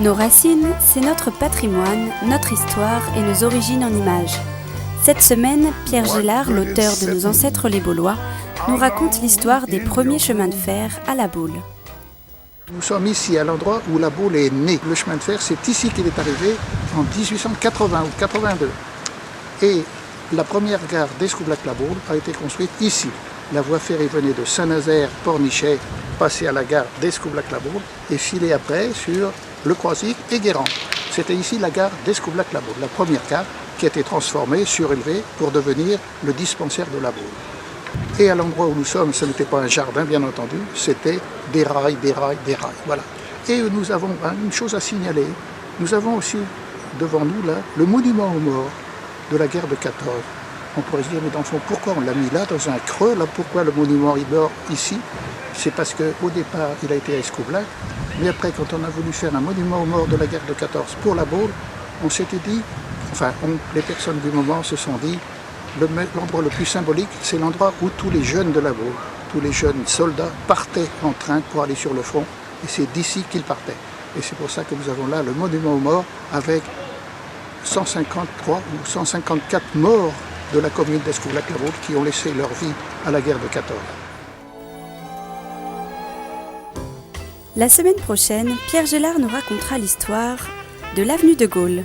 Nos racines, c'est notre patrimoine, notre histoire et nos origines en images. Cette semaine, Pierre Gélard, l'auteur de Nos ancêtres les Baulois, nous raconte l'histoire des premiers chemins de fer à La Baule. Nous sommes ici à l'endroit où La Baule est née. Le chemin de fer, c'est ici qu'il est arrivé en 1880 ou 82. Et la première gare d'Escoublac-La Baule a été construite ici. La voie ferrée venait de Saint-Nazaire, Pornichet, passait à la gare d'Escoublac-La Baule et filait après sur Le Croisic et Guérande. C'était ici la gare d'Escoublac-La Baule, la première gare qui a été transformée, surélevée pour devenir le dispensaire de La Baule. Et à l'endroit où nous sommes, ce n'était pas un jardin bien entendu, c'était des rails, voilà. Et nous avons une chose à signaler, nous avons aussi devant nous là le monument aux morts de la guerre de 14. On pourrait se dire, mais dans le fond, pourquoi on l'a mis là, dans un creux, là, pourquoi le monument est mort ici? C'est parce qu'au départ, il a été à Escoublac, mais après, quand on a voulu faire un monument aux morts de la guerre de 14 pour La Baule, on s'était dit, les personnes du moment se sont dit, l'endroit le plus symbolique, c'est l'endroit où tous les jeunes de La Baule, tous les jeunes soldats partaient en train pour aller sur le front, et c'est d'ici qu'ils partaient. Et c'est pour ça que nous avons là le monument aux morts avec 153 ou 154 morts de la commune d'Escoublac-La Baule qui ont laissé leur vie à la guerre de 14. La semaine prochaine, Pierre Gélard nous racontera l'histoire de l'avenue de Gaulle.